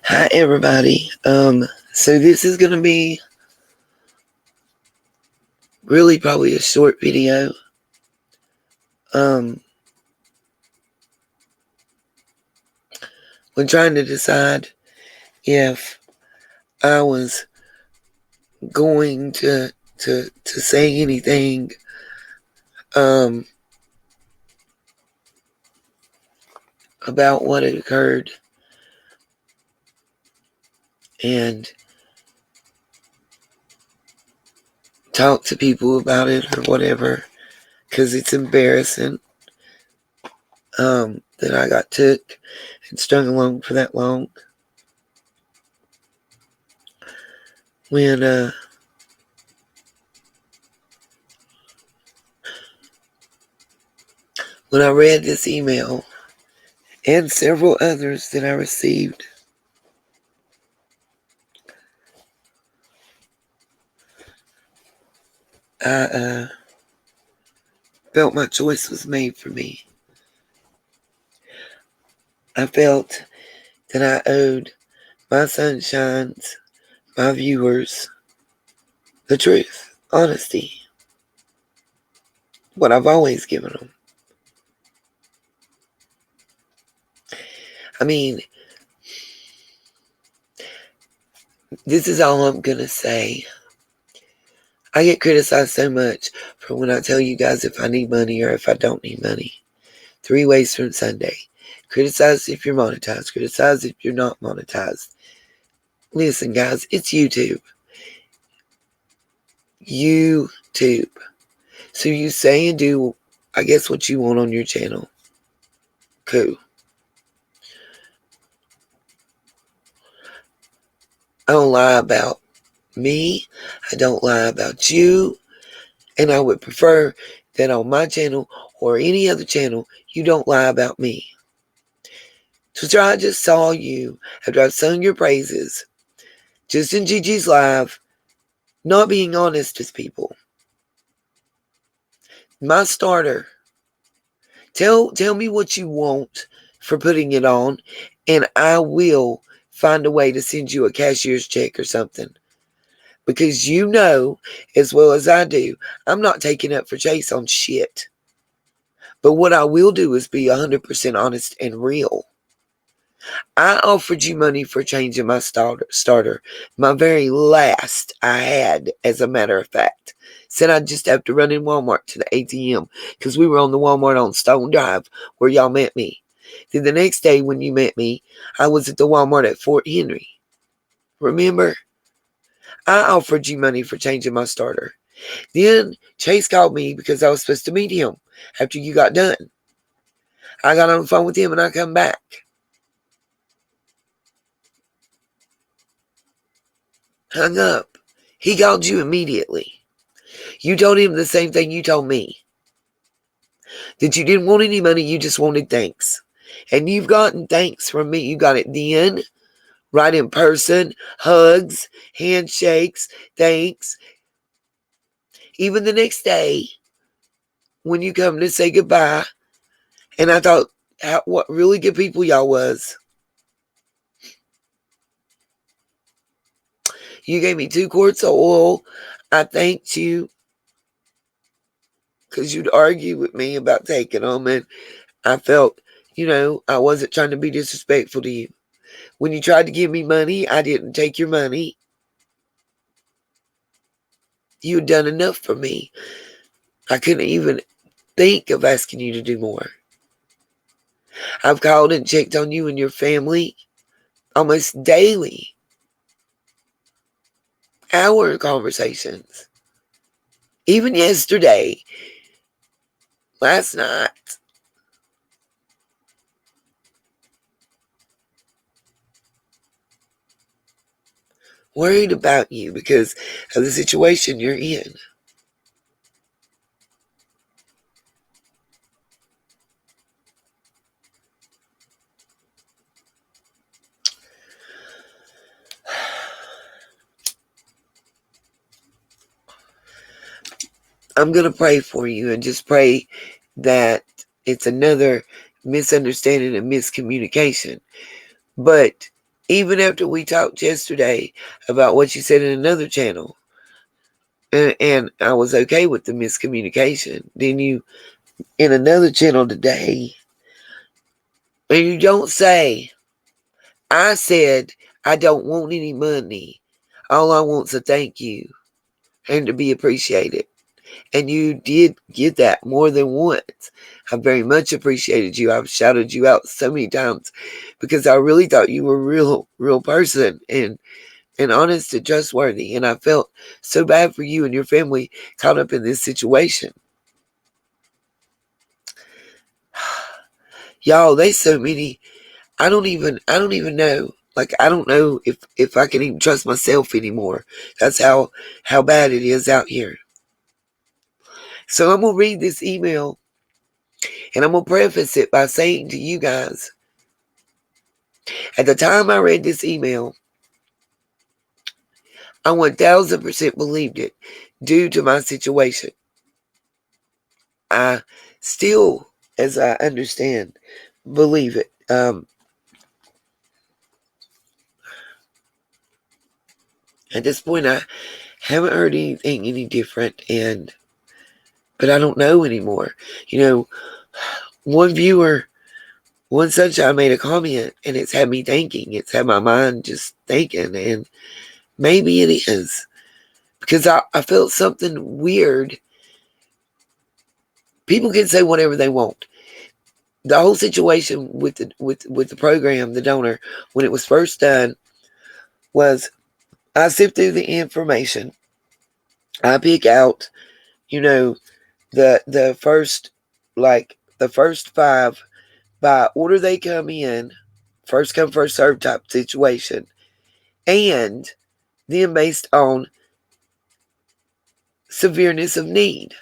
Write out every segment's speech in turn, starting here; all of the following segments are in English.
Hi everybody. So this is gonna be really probably a short video. Um, when trying to decide if I was going to say anything um about what had occurred and talk to people about it or whatever, because it's embarrassing that I got took and strung along for that long. When when I read this email and several others that I received, I felt my choice was made for me. I felt that I owed my sunshines, my viewers, the truth, honesty, what I've always given them. I mean, this is all I'm going to say. I get criticized so much for when I tell you guys if I need money or if I don't need money. 3 ways from Sunday. Criticize if you're monetized. Criticize if you're not monetized. Listen, guys, it's YouTube. YouTube. So you say and do, I guess, what you want on your channel. Cool. I don't lie about me. I don't lie about you. And I would prefer that on my channel or any other channel, you don't lie about me. So I just saw you after I've sung your praises, just in Gigi's live, not being honest with people. My starter. Tell me what you want for putting it on, and I will find a way to send you a cashier's check or something. Because you know, as well as I do, I'm not taking up for Chase on shit. But what I will do is be 100% honest and real. I offered you money for changing my starter. My very last I had, as a matter of fact. Said I'd just have to run in Walmart to the ATM because we were on the Walmart on Stone Drive where y'all met me. Then the next day when you met me, I was at the Walmart at Fort Henry. Remember? I offered you money for changing my starter. Then Chase called me because I was supposed to meet him after you got done. I got on the phone with him and I come back. Hung up. He called you immediately. You told him the same thing you told me. That you didn't want any money, you just wanted thanks. And you've gotten thanks from me. You got it then, right in person, hugs, handshakes, thanks. Even the next day, when you come to say goodbye, and I thought, what really good people y'all was. You gave me 2 quarts of oil. I thanked you because you'd argue with me about taking them, and I felt, I wasn't trying to be disrespectful to you. When you tried to give me money, I didn't take your money. You had done enough for me. I couldn't even think of asking you to do more. I've called and checked on you and your family almost daily. Hour conversations. Even yesterday, last night. Worried about you because of the situation you're in. I'm going to pray for you and just pray that it's another misunderstanding and miscommunication. But Even after we talked yesterday about what you said in another channel, and I was okay with the miscommunication, then you, in another channel today, and you don't say, I said, I don't want any money. All I want's a thank you and to be appreciated. And you did get that more than once. I very much appreciated you. I've shouted you out so many times because I really thought you were a real person and honest and trustworthy. And I felt so bad for you and your family caught up in this situation. Y'all, there's so many. I don't even know. Like, I don't know if I can even trust myself anymore. That's how bad it is out here. So I'm going to read this email, and I'm going to preface it by saying to you guys, at the time I read this email, I 1000% believed it due to my situation. I still, as I understand, believe it. At this point, I haven't heard anything any different, but I don't know anymore. You know, one sunshine made a comment, and it's had me thinking. It's had my mind just thinking, and maybe it is. Because I felt something weird. People can say whatever they want. The whole situation with the program, the donor, when it was first done, was I sift through the information. I pick out, the first, like the first 5 by order they come in, first come first serve type situation, and then based on severeness of need.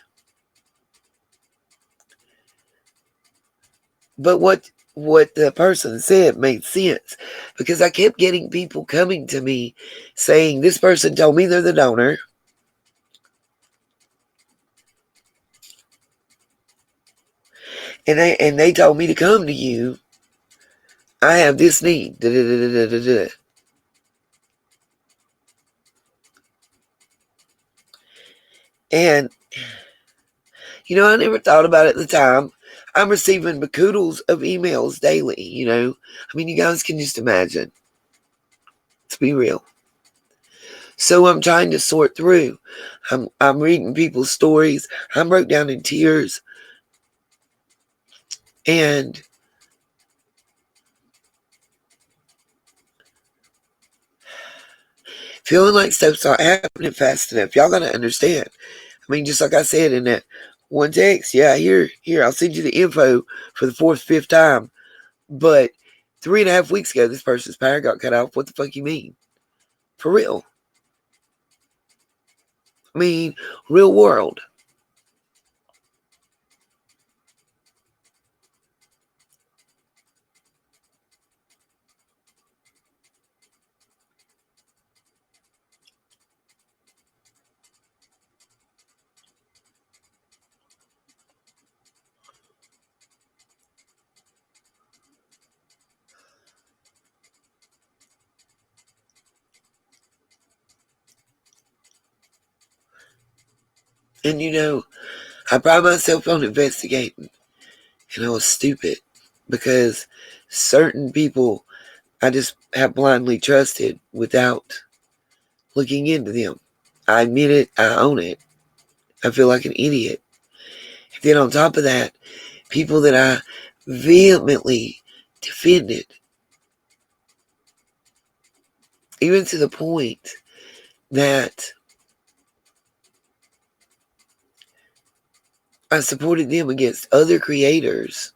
But what the person said made sense, because I kept getting people coming to me saying, this person told me they're the donor, and they told me to come to you. I have this need. Da, da, da, da, da, da. And I never thought about it at the time. I'm receiving bakoodles of emails daily. I mean, you guys can just imagine. Let's be real. So I'm trying to sort through. I'm reading people's stories. I broke down in tears. And feeling like stuff's not happening fast enough. Y'all gotta understand. I mean, just like I said in that one text, yeah, here, I'll send you the info for the 4th, 5th time. But 3.5 weeks ago, this person's power got cut off. What the fuck you mean? For real. I mean, real world. And I pride myself on investigating. And I was stupid because certain people I just have blindly trusted without looking into them. I admit it. I own it. I feel like an idiot. And then on top of that, people that I vehemently defended, even to the point that I supported them against other creators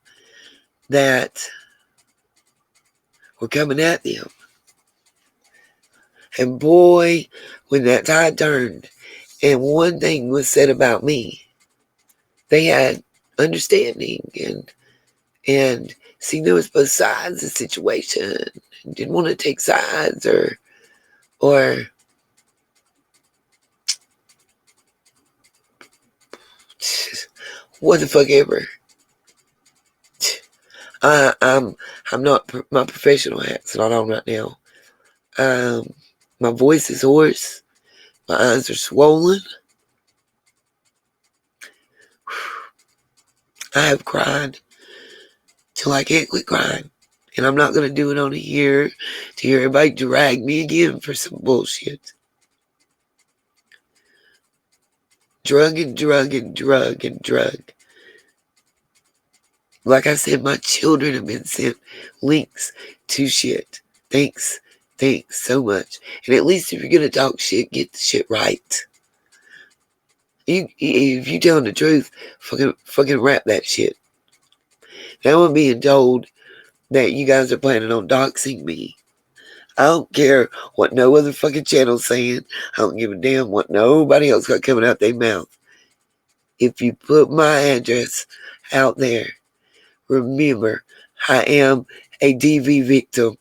that were coming at them. And boy, when that tide turned and one thing was said about me, they had understanding and see, there was both sides of the situation. Didn't want to take sides or what the fuck ever. I'm not my professional hat's not on right now. My voice is hoarse. My eyes are swollen. I have cried till I can't quit crying. And I'm not going to do it on here to hear everybody drag me again for some bullshit. Drug and drug and drug and drug. Like I said, my children have been sent links to shit. Thanks so much. And at least if you're going to talk shit, get the shit right. If you telling the truth, fucking rap that shit. Now I'm being told that you guys are planning on doxing me. I don't care what no other fucking channel's saying. I don't give a damn what nobody else got coming out their mouth. If you put my address out there, remember, I am a DV victim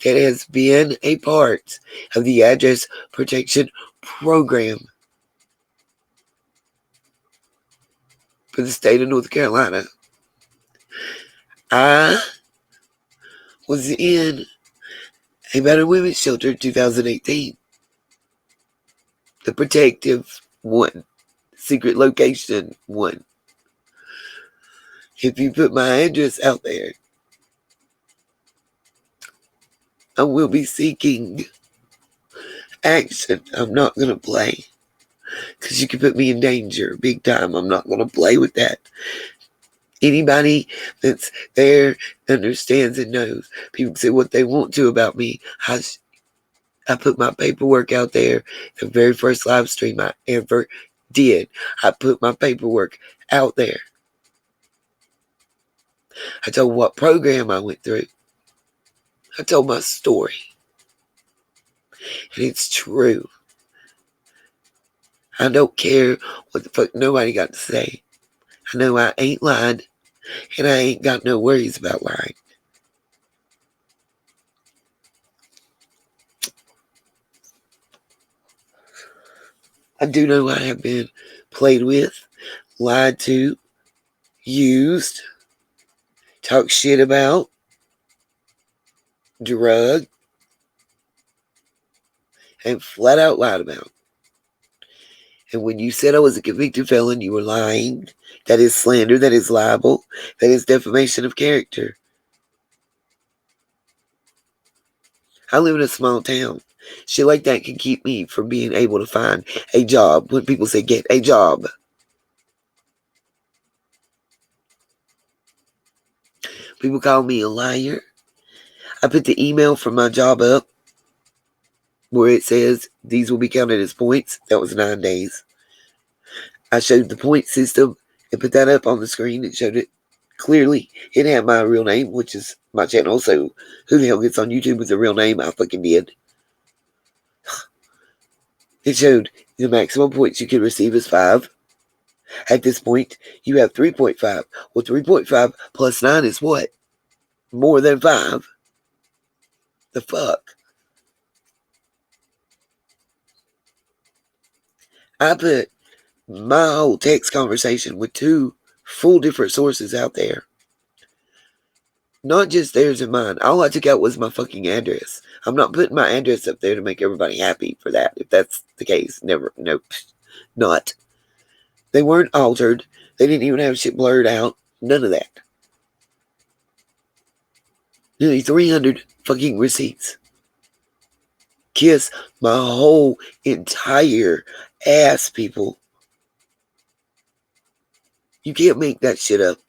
that has been a part of the address protection program for the state of North Carolina. I was in a battered women's shelter in 2018. The protective one. Secret location one. If you put my address out there, I will be seeking action. I'm not going to play. Because you can put me in danger big time. I'm not going to play with that. Anybody that's there understands and knows. People say what they want to about me. I put my paperwork out there. The very first live stream I ever did. I put my paperwork out there. I told what program I went through. I told my story. And it's true. I don't care what the fuck nobody got to say. I know I ain't lied. And I ain't got no worries about lying. I do know I have been played with, lied to, used, talked shit about, drugged, and flat out lied about. And when you said I was a convicted felon, you were lying. That is slander. That is libel. That is defamation of character. I live in a small town. Shit like that can keep me from being able to find a job. When people say get a job. People call me a liar. I put the email from my job up where it says these will be counted as points. That was 9 days. I showed the point system and put that up on the screen. It showed it clearly. It had my real name, which is my channel. So who the hell gets on YouTube with a real name? I fucking did. It showed the maximum points you can receive is 5. At this point, you have 3.5. Well, 3.5 plus 9 is what? More than 5. The fuck? I put my whole text conversation with 2 full different sources out there. Not just theirs and mine. All I took out was my fucking address. I'm not putting my address up there to make everybody happy for that. If that's the case, never. Nope. Not. They weren't altered. They didn't even have shit blurred out. None of that. Nearly 300 fucking receipts. Kiss my whole entire ass, people. You can't make that shit up.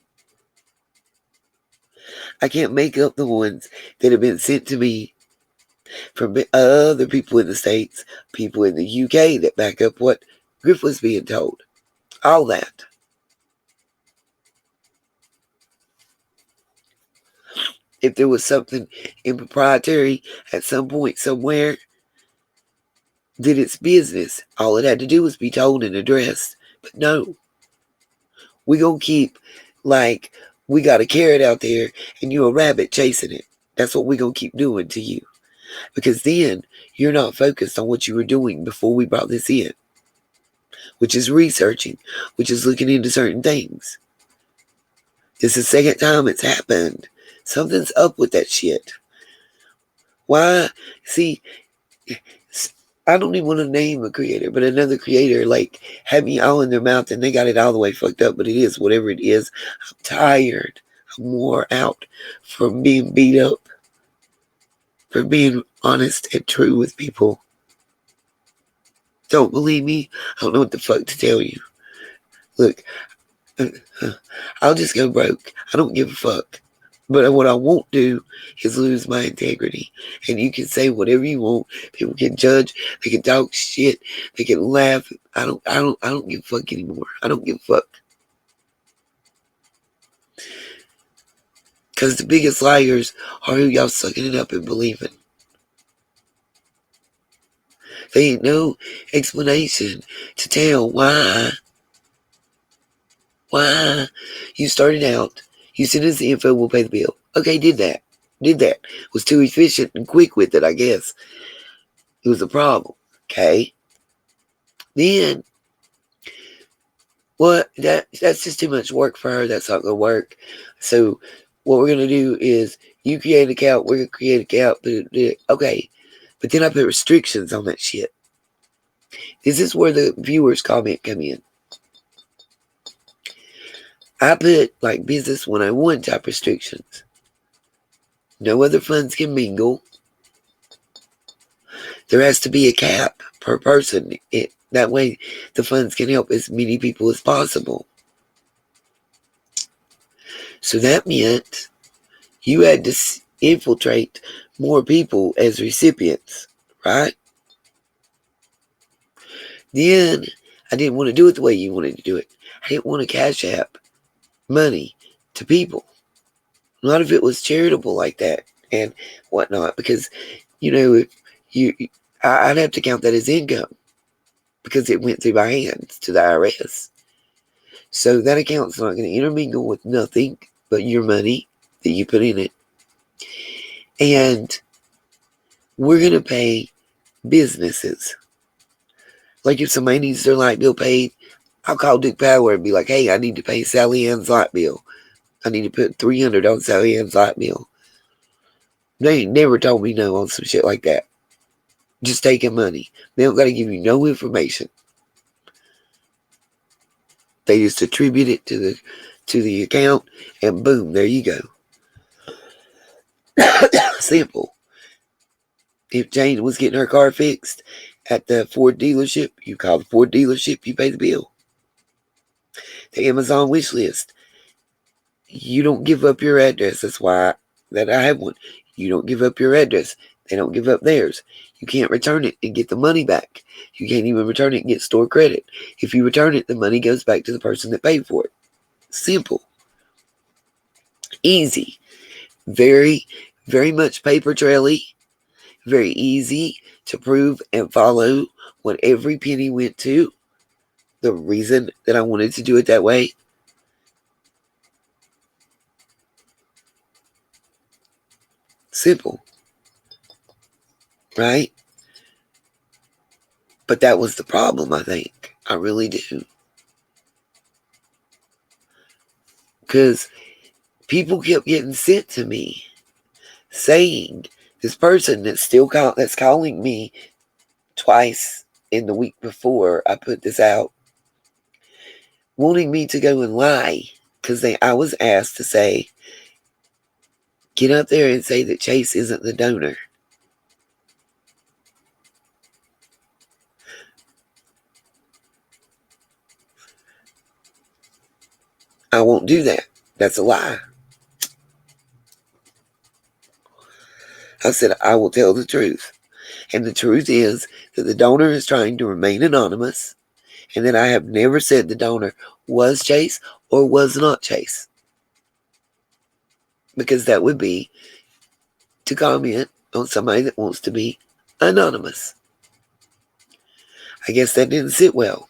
I can't make up the ones that have been sent to me from other people in the States, people in the UK that back up what Griff was being told. All that. If there was something improprietary at some point somewhere, then it's business. All it had to do was be told and addressed. But no. We gonna keep like we got a carrot out there and you a rabbit chasing it. That's what we gonna keep doing to you. Because then you're not focused on what you were doing before we brought this in. Which is researching. Which is looking into certain things. This is the second time it's happened. Something's up with that shit. Why? See, I don't even want to name a creator, but another creator like had me all in their mouth and they got it all the way fucked up. But it is whatever it is. I'm tired. I'm wore out from being beat up, for being honest and true with people. Don't believe me? I don't know what the fuck to tell you. Look, I'll just go broke. I don't give a fuck. But what I won't do is lose my integrity. And you can say whatever you want. People can judge. They can talk shit. They can laugh. I don't give a fuck anymore. I don't give a fuck. Because the biggest liars are who y'all sucking it up and believing. They ain't no explanation to tell why you started out. You sent us the info, we'll pay the bill. Okay, did that. Was too efficient and quick with it, I guess. It was a problem. Okay. Then, what? That's just too much work for her. That's not gonna work. So, what we're gonna do is you create an account. We're gonna create an account. Okay, but then I put restrictions on that shit. This is where the viewers comment come in. I put like business 101 type restrictions. No other funds can mingle. There has to be a cap per person. That way the funds can help as many people as possible. So that meant you had to infiltrate more people as recipients, right? Then I didn't want to do it the way you wanted to do it. I didn't want to cash app money to people. A lot of it was charitable like that and whatnot because, if I'd have to count that as income because it went through my hands to the IRS. So that account's not going to intermingle with nothing but your money that you put in it. And we're going to pay businesses. Like if somebody needs their light bill paid, I'll call Duke Power and be like, hey, I need to pay Sally Ann's light bill. I need to put $300 on Sally Ann's light bill. They ain't never told me no on some shit like that. Just taking money. They don't got to give you no information. They just attribute it to the account and boom, there you go. Simple. If Jane was getting her car fixed at the Ford dealership, you call the Ford dealership, you pay the bill. The Amazon wish list. You don't give up your address. That's why that I have one. You don't give up your address. They don't give up theirs. You can't return it and get the money back. You can't even return it and get store credit. If you return it, the money goes back to the person that paid for it. Simple. Easy. Very, very much paper traily. Very easy to prove and follow what every penny went to. The reason that I wanted to do it that way. Simple. Right? But that was the problem, I think. I really do. Because people kept getting sent to me saying this person that's calling me twice in the week before I put this out, wanting me to go and lie because I was asked to say, get up there and say that Chase isn't the donor. I won't do that. That's a lie. I said, I will tell the truth. And the truth is that the donor is trying to remain anonymous and that I have never said the donor was Chase or was not Chase. Because that would be to comment on somebody that wants to be anonymous. I guess that didn't sit well.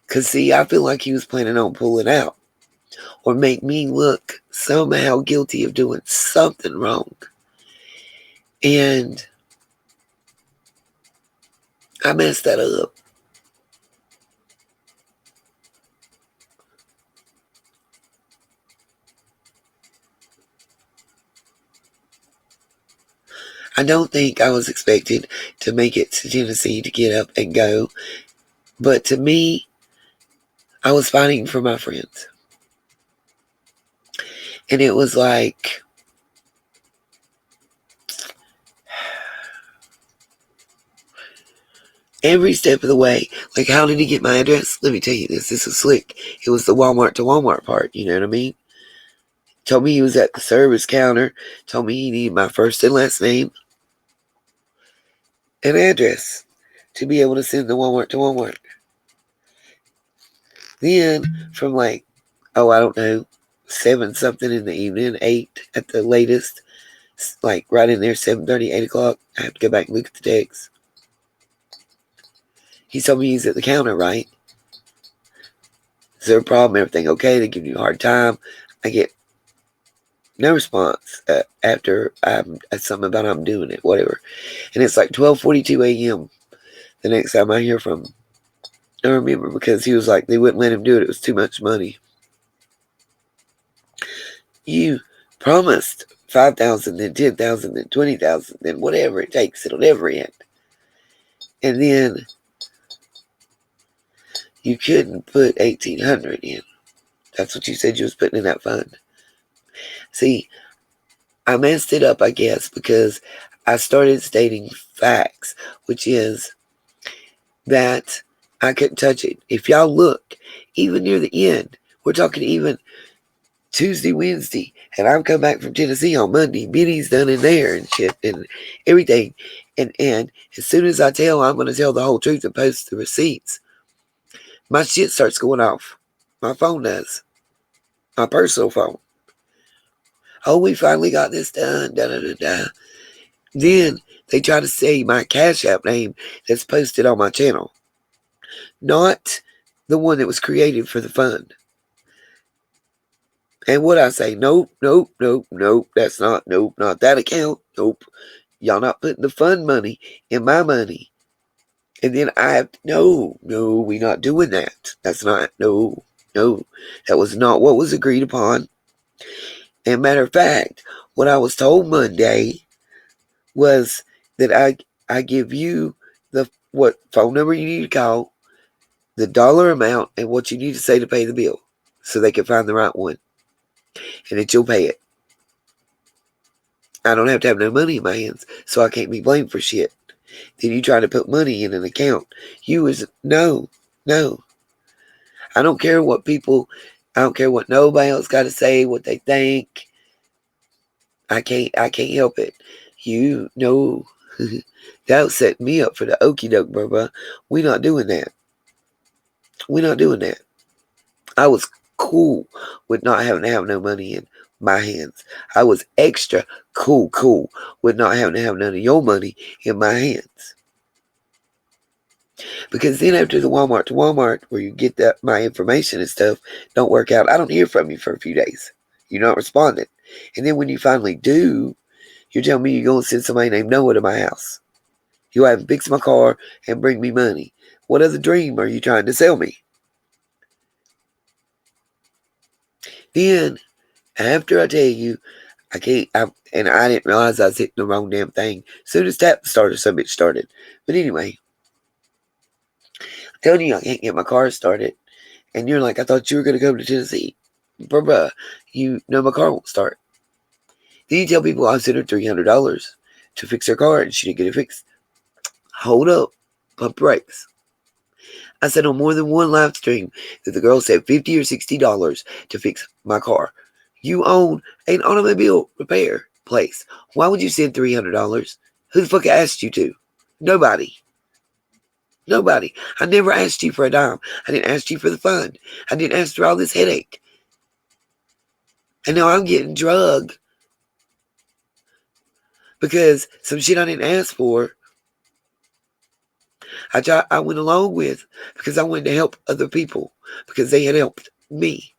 Because, see, I feel like he was planning on pulling out or make me look somehow guilty of doing something wrong. And I messed that up. I don't think I was expected to make it to Tennessee to get up and go. But to me, I was fighting for my friends. And it was like, every step of the way. Like, how did he get my address? Let me tell you this. This is slick. It was the Walmart to Walmart part. You know what I mean? Told me he was at the service counter. Told me he needed my first and last name and address to be able to send the Walmart to Walmart. Then, from like, oh, I don't know, 7 something in the evening, 8 at the latest, like right in there, 7:30, 8 o'clock. I have to go back and look at the text. He told me he's at the counter, right? Is there a problem? Everything okay? They give you a hard time. I get no response after something about I'm doing it, whatever. And it's like 12:42 a.m. the next time I hear from him. I remember because he was like, they wouldn't let him do it. It was too much money. You promised 5,000, then 10,000, then 20,000, then whatever it takes. It'll never end. And then you couldn't put 1,800 in. That's what you said you was putting in that fund. See, I messed it up, I guess, because I started stating facts, which is that I couldn't touch it. If y'all look, even near the end, we're talking even Tuesday, Wednesday, and I've come back from Tennessee on Monday. Benny's done in there and shit and everything. And as soon as I tell I'm going to tell the whole truth and post the receipts, my shit starts going off. My phone does. My personal phone. Oh, we finally got this done. Da da da da. Then they try to say my Cash App name that's posted on my channel, not the one that was created for the fund. And what I say, nope, nope, nope, nope, that's not, nope, not that account, nope. Y'all not putting the fund money in my money. And then I have, no, we not doing that. That's not, no, that was not what was agreed upon. And matter of fact, what I was told Monday was that I give you the what phone number you need to call, the dollar amount, and what you need to say to pay the bill so they can find the right one. And that you'll pay it. I don't have to have no money in my hands, so I can't be blamed for shit. Then you try to put money in an account. No. I don't care what nobody else got to say, what they think. I can't help it. You know, that'll set me up for the okie doke, bro. We're not doing that. I was cool with not having to have no money in my hands. I was extra cool with not having to have none of your money in my hands. Because then after the Walmart to Walmart, where you get my information and stuff, don't work out, I don't hear from you for a few days. You're not responding. And then when you finally do, you're telling me you're going to send somebody named Noah to my house. You'll have to fix my car and bring me money. What other dream are you trying to sell me? Then, after I tell you, I didn't realize I was hitting the wrong damn thing. As soon as that started, some bitch started. But anyway, I'm telling you I can't get my car started. And you're like, I thought you were going to come to Tennessee. Bruh, you know my car won't start. Then you tell people I sent her $300 to fix her car and she didn't get it fixed. Hold up. Pump brakes. I said on more than one live stream that the girl said $50 or $60 to fix my car. You own an automobile repair place. Why would you send $300? Who the fuck asked you to? Nobody. I never asked you for a dime. I didn't ask you for the fund. I didn't ask for all this headache. And now I'm getting drugged because some shit I didn't ask for, I went along with because I wanted to help other people because they had helped me.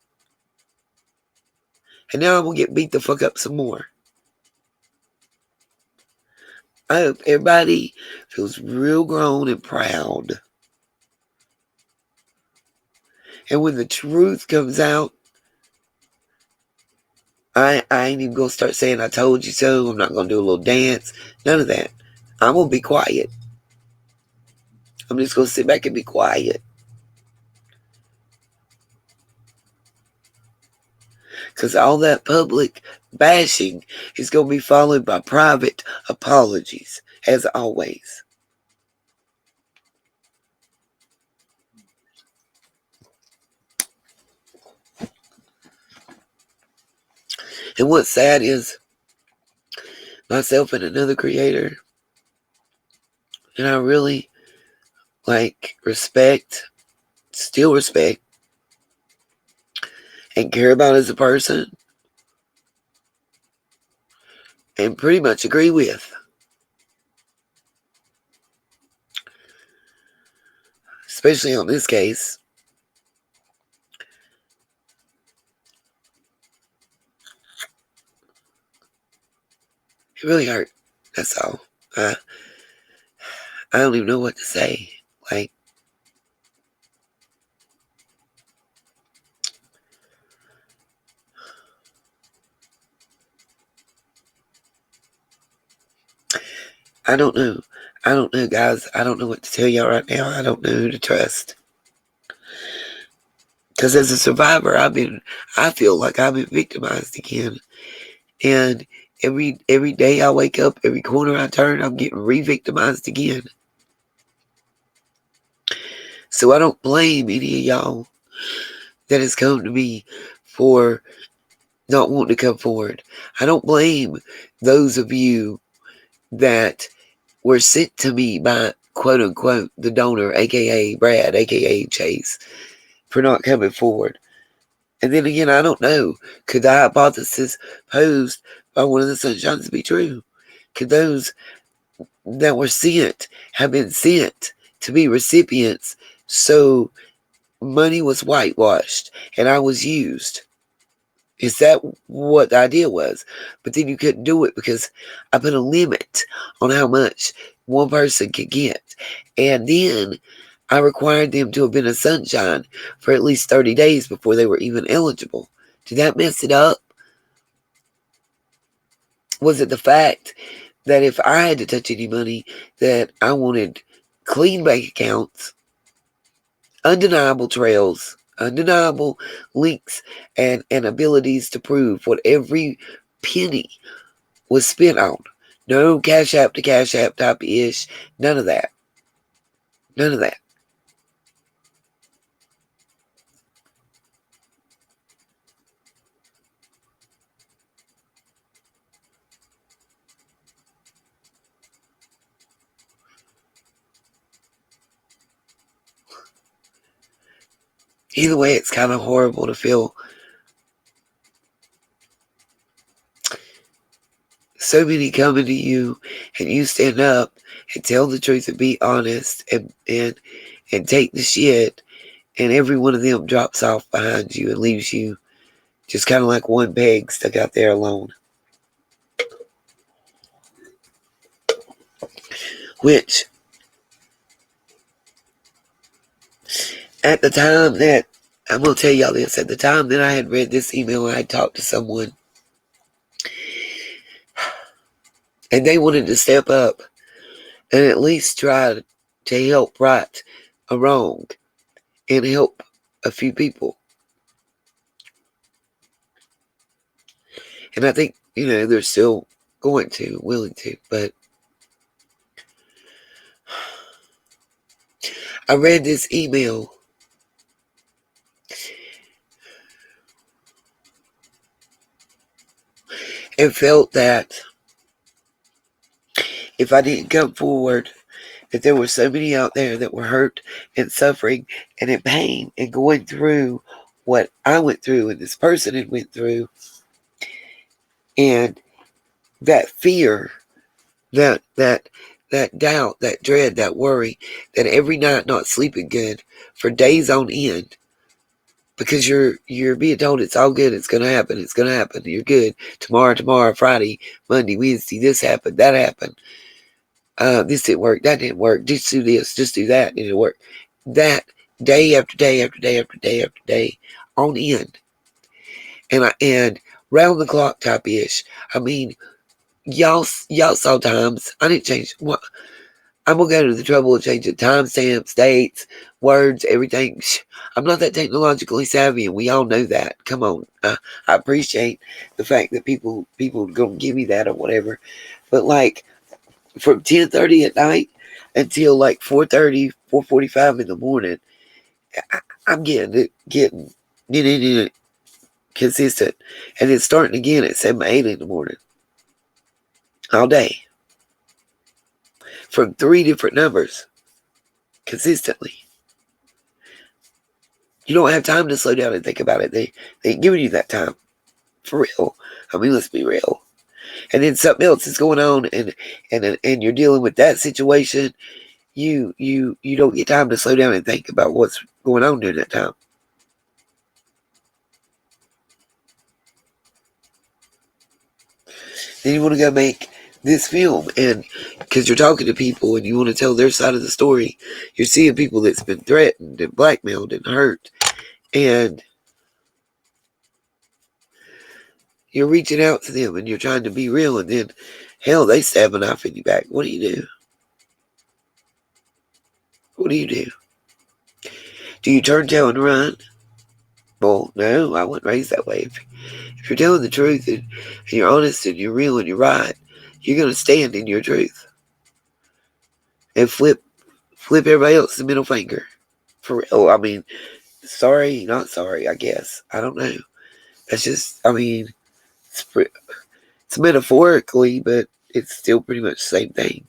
And now I'm going to get beat the fuck up some more. I hope everybody feels real grown and proud. And when the truth comes out, I ain't even going to start saying I told you so. I'm not going to do a little dance. None of that. I'm going to be quiet. I'm just going to sit back and be quiet. Because all that public bashing is going to be followed by private apologies, as always. And what's sad is myself and another creator, and I really still respect, and care about as a person, and pretty much agree with. Especially on this case. It really hurt. That's all. I don't even know what to say. I don't know. I don't know, guys. I don't know what to tell y'all right now. I don't know who to trust. Because as a survivor, I feel like I've been victimized again. And every day I wake up, every corner I turn, I'm getting re-victimized again. So I don't blame any of y'all that has come to me for not wanting to come forward. I don't blame those of you that were sent to me by quote unquote the donor, aka Brad, aka Chase, for not coming forward. And then again, I don't know. Could the hypothesis posed by one of the sunshines be true? Could those that were sent have been sent to be recipients so money was whitewashed and I was used? Is that what the idea was? But then you couldn't do it because I put a limit on how much one person could get. And then I required them to have been a sunshine for at least 30 days before they were even eligible. Did that mess it up? Was it the fact that if I had to touch any money, that I wanted clean bank accounts, undeniable trails, undeniable links, and abilities to prove what every penny was spent on? No cash app to cash app type ish. None of that. None of that. Either way, it's kind of horrible to feel so many coming to you and you stand up and tell the truth and be honest and take the shit, and every one of them drops off behind you and leaves you just kind of like one peg stuck out there alone. Which, at the time that, I'm going to tell y'all this, at the time that I had read this email, I had talked to someone, and they wanted to step up and at least try to help right a wrong and help a few people. And I think, they're still willing to, but I read this email and felt that if I didn't come forward, that there were so many out there that were hurt and suffering and in pain and going through what I went through and this person had went through. And that fear, that doubt, that dread, that worry, that every night not sleeping good for days on end, because you're being told it's all good, it's gonna happen, you're good. Tomorrow, Friday, Monday, Wednesday, this happened, that happened. This didn't work, that didn't work, just do this, just do that, and it'll work. That day after day after day after day after day on end. And round the clock type ish. I mean, y'all saw times. I didn't change. What? I'm gonna go to the trouble of changing timestamps, dates, words, everything. I'm not that technologically savvy, and we all know that. Come on, I appreciate the fact that people gonna give me that or whatever, but like from 10:30 at night until like 4:30, 4:45 in the morning, I'm getting consistent, and it's starting again at 7, 8 in the morning, all day, from 3 different numbers consistently. You don't have time to slow down and think about it. They ain't giving you that time. For real. I mean, let's be real. And then something else is going on, and you're dealing with that situation. You don't get time to slow down and think about what's going on during that time. Then you want to go make this film, and because you're talking to people and you want to tell their side of the story, you're seeing people that's been threatened and blackmailed and hurt, and you're reaching out to them and you're trying to be real, and then hell, they stab a knife in your back. What do you do? What do you do? Do you turn tail and run? Well, no, I wasn't raised that way. If you're telling the truth and you're honest and you're real and you're right, you're going to stand in your truth and flip everybody else the middle finger. For real. I mean, sorry, not sorry, I guess. I don't know. That's just, I mean, it's metaphorically, but it's still pretty much the same thing.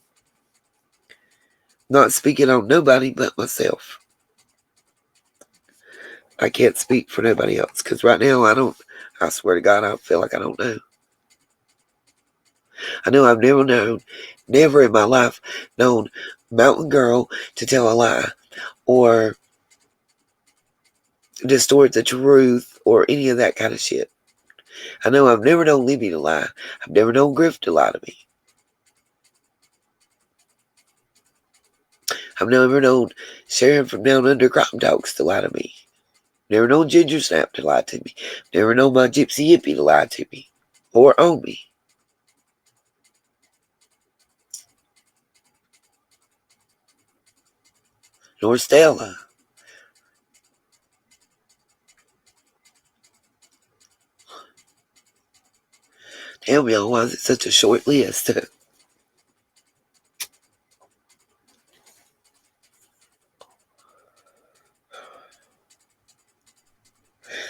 Not speaking on nobody but myself. I can't speak for nobody else, because right now I swear to God, I feel like I don't know. I know I've never in my life known Mountain Girl to tell a lie or distort the truth or any of that kind of shit. I know I've never known Libby to lie. I've never known Griff to lie to me. I've never known Sharon from Down Under Crime Talks to lie to me. Never known Ginger Snap to lie to me. Never known my Gypsy Yippie to lie to me or own me. Nor Stella. Damn, y'all, why is it such a short list? Of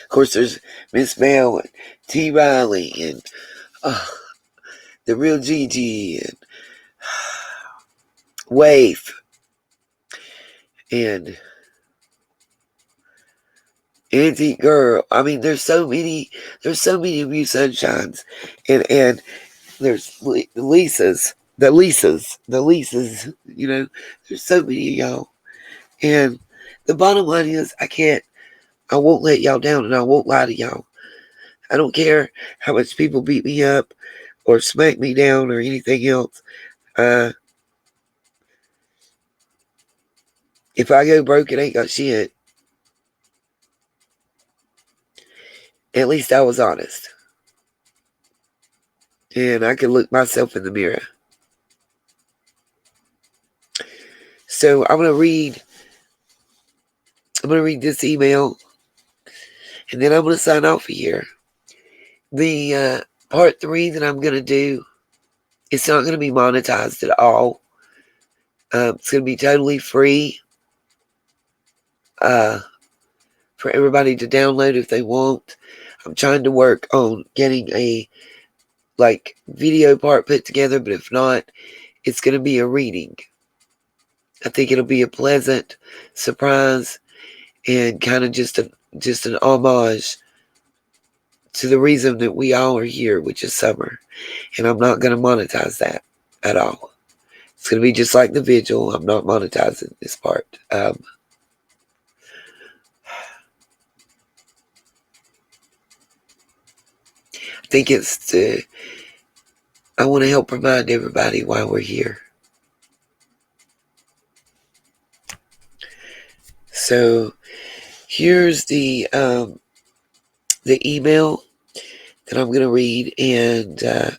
course, there's Miss Bell and T. Riley and the real Gigi and Wave and Antique Girl. I mean, there's so many of you sunshines, and there's the Lisas. You know, there's so many of y'all, and the bottom line is, I won't let y'all down, and I won't lie to y'all. I don't care how much people beat me up or smack me down or anything else. If I go broke, it ain't got shit. At least I was honest. And I can look myself in the mirror. So I'm gonna read this email, and then I'm gonna sign off here. The part 3 that I'm gonna do, it's not gonna be monetized at all. It's gonna be totally free for everybody to download if they want. I'm trying to work on getting a video part put together, but if not, it's gonna be a reading. I think it'll be a pleasant surprise and kind of just an homage to the reason that we all are here, which is summer. And I'm not going to monetize that at all. It's going to be just like the vigil. I'm not monetizing this part. I think I want to help remind everybody why we're here. So here's the email that I'm going to read, and I'm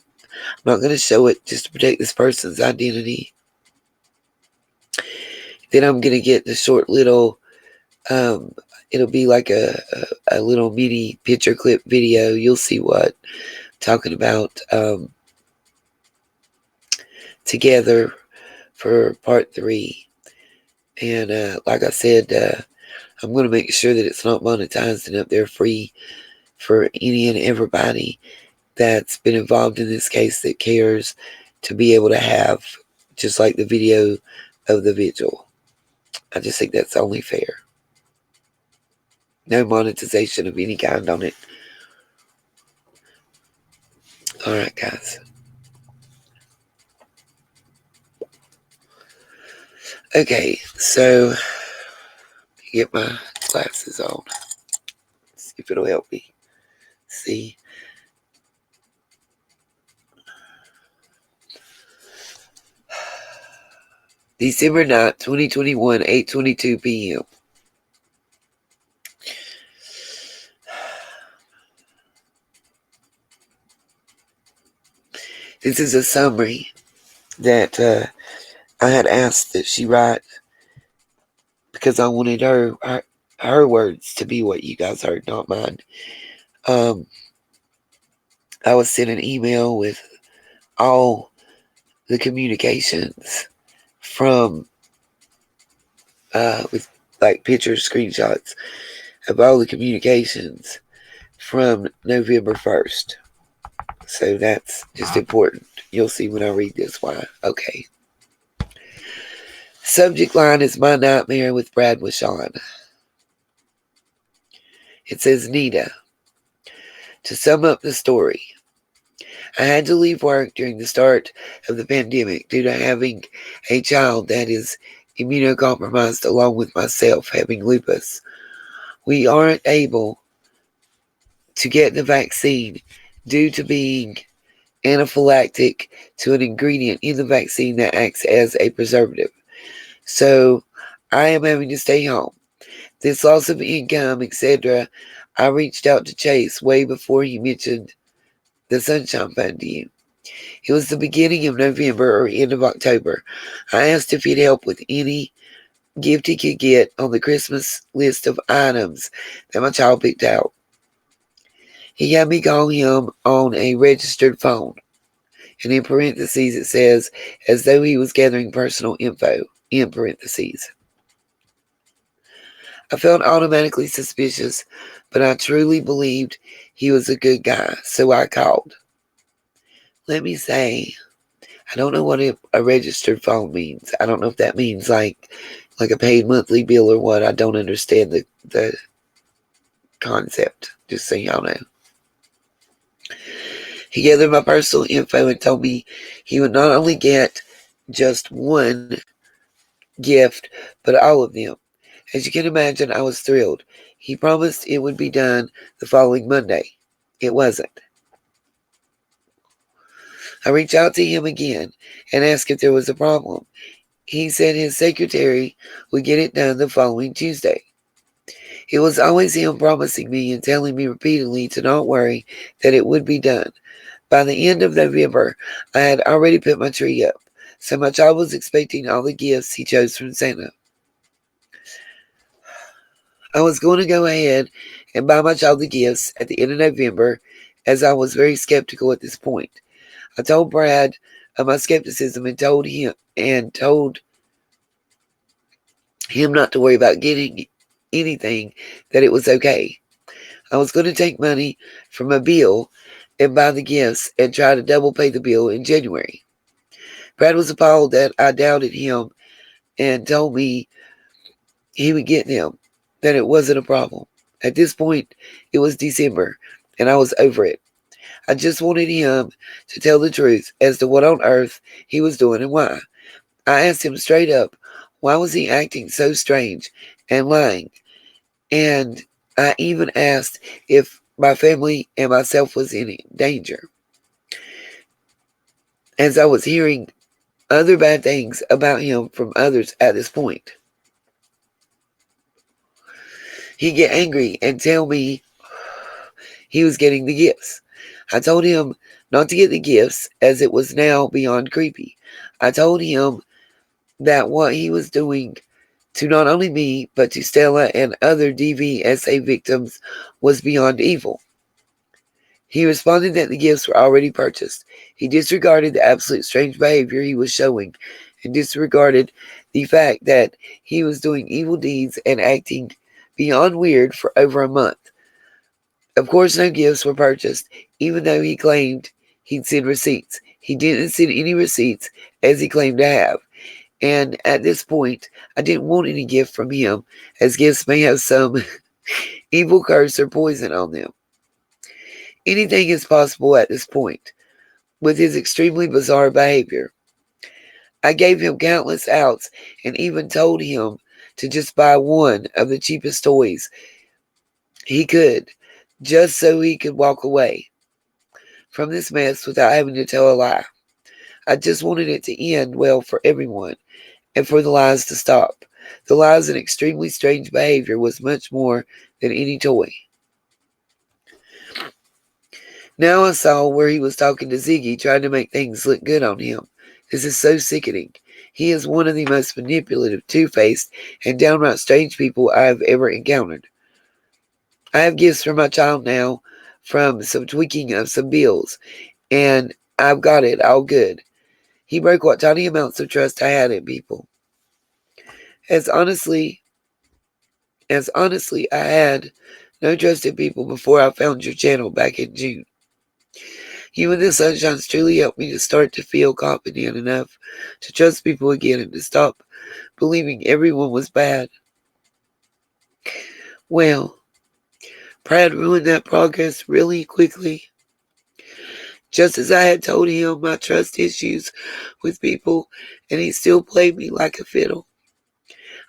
not going to show it just to protect this person's identity. Then I'm going to get the short little, it'll be like a little mini picture clip video. You'll see what I'm talking about, together for part 3. And like I said, I'm going to make sure that it's not monetized and up there free for any and everybody that's been involved in this case that cares to be able to have, just like the video of the vigil. I just think that's only fair. No monetization of any kind on it. Alright, guys. Okay, so get my glasses on. See if it'll help me see. December 9th, 2021, 8:22 p.m. This is a summary that I had asked that she write because I wanted her words to be what you guys heard, not mine. I was sent an email with all the communications from, with like pictures, screenshots of all the communications from November 1st. So that's just important. You'll see when I read this why. Okay. Subject line is My Nightmare with Brad Wishon. It says, Nita. To sum up the story, I had to leave work during the start of the pandemic due to having a child that is immunocompromised along with myself having lupus. We aren't able to get the vaccine due to being anaphylactic to an ingredient in the vaccine that acts as a preservative. So I am having to stay home. This loss of income, etc., I reached out to Chase way before he mentioned the Sunshine Fund to you. It was the beginning of November or end of October. I asked if he'd help with any gift he could get on the Christmas list of items that my child picked out. He had me call him on a registered phone. And in parentheses it says, as though he was gathering personal info, in parentheses. I felt automatically suspicious, but I truly believed he was a good guy, so I called. Let me say, I don't know what a registered phone means. I don't know if that means like a paid monthly bill or what. I don't understand the concept, just so y'all know. He gathered my personal info and told me he would not only get just one gift, but all of them. As you can imagine, I was thrilled. He promised it would be done the following Monday. It wasn't. I reached out to him again and asked if there was a problem. He said his secretary would get it done the following Tuesday. It was always him promising me and telling me repeatedly to not worry, that it would be done. By the end of November, I had already put my tree up, so my child was expecting all the gifts he chose from Santa. I was going to go ahead and buy my child the gifts at the end of November, as I was very skeptical at this point. I told Brad of my skepticism and told him not to worry about getting anything, that it was okay. I was going to take money from a bill and buy the gifts and try to double pay the bill in January. Brad was appalled that I doubted him and told me he would get them, that it wasn't a problem. At this point, it was December, and I was over it. I just wanted him to tell the truth as to what on earth he was doing and why. I asked him straight up, why was he acting so strange and lying? And I even asked if my family and myself was in danger, as I was hearing other bad things about him from others at this point. He'd get angry and tell me he was getting the gifts. I told him not to get the gifts, as it was now beyond creepy. I told him that what he was doing to not only me, but to Stella and other DVSA victims was beyond evil. He responded that the gifts were already purchased. He disregarded the absolute strange behavior he was showing and disregarded the fact that he was doing evil deeds and acting beyond weird for over a month. Of course, no gifts were purchased, even though he claimed he'd send receipts. He didn't send any receipts, as he claimed to have. And at this point, I didn't want any gift from him, as gifts may have some evil curse or poison on them. Anything is possible at this point, with his extremely bizarre behavior. I gave him countless outs and even told him to just buy one of the cheapest toys he could, just so he could walk away from this mess without having to tell a lie. I just wanted it to end well for everyone, and for the lies to stop. The lies and extremely strange behavior was much more than any toy. Now I saw where he was talking to Ziggy, trying to make things look good on him. This is so sickening. He is one of the most manipulative, two-faced, and downright strange people I have ever encountered. I have gifts for my child now from some tweaking of some bills, and I've got it all good. He broke what tiny amounts of trust I had in people. As honestly, I had no trust in people before I found your channel back in June. You and the Sunshines truly helped me to start to feel confident enough to trust people again and to stop believing everyone was bad. Well, Brad ruined that progress really quickly. Just as I had told him my trust issues with people, and he still played me like a fiddle.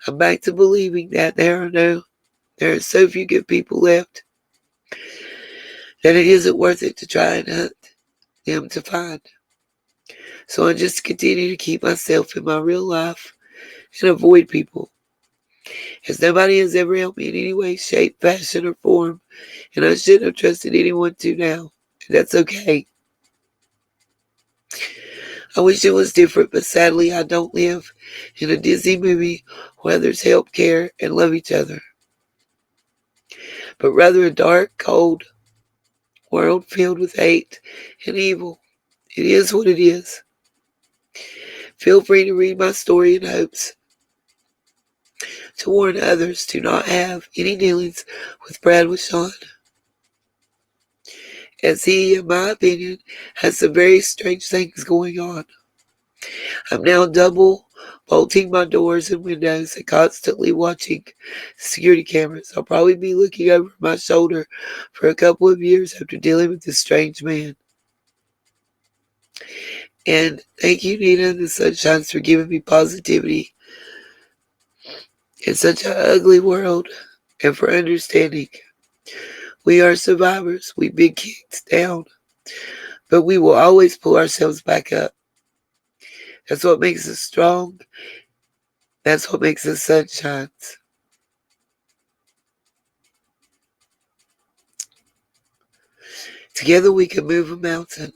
I'm back to believing that there are so few good people left that it isn't worth it to try and hunt them to find. So I just continue to keep myself in my real life and avoid people, as nobody has ever helped me in any way, shape, fashion, or form, and I shouldn't have trusted anyone to now, and that's okay. I wish it was different, but sadly I don't live in a Disney movie where others help, care, and love each other, but rather a dark, cold world filled with hate and evil. It is what it is. Feel free to read my story in hopes to warn others to not have any dealings with Brad Sean, as he, in my opinion, has some very strange things going on. I'm now double bolting my doors and windows and constantly watching security cameras. I'll probably be looking over my shoulder for a couple of years after dealing with this strange man. And thank you, Nina and the Sunshines, for giving me positivity in such an ugly world, and for understanding. We are survivors. We've been kicked down, but we will always pull ourselves back up. That's what makes us strong. That's what makes us sunshines. Together we can move a mountain.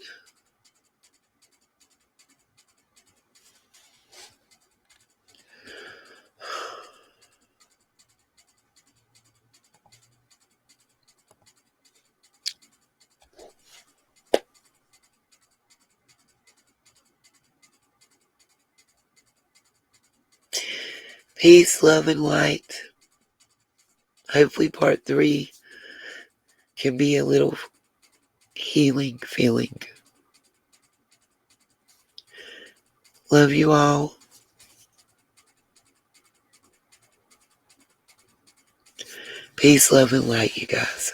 Peace, love, and light. Hopefully part 3 can be a little healing feeling. Love you all. Peace, love, and light, you guys.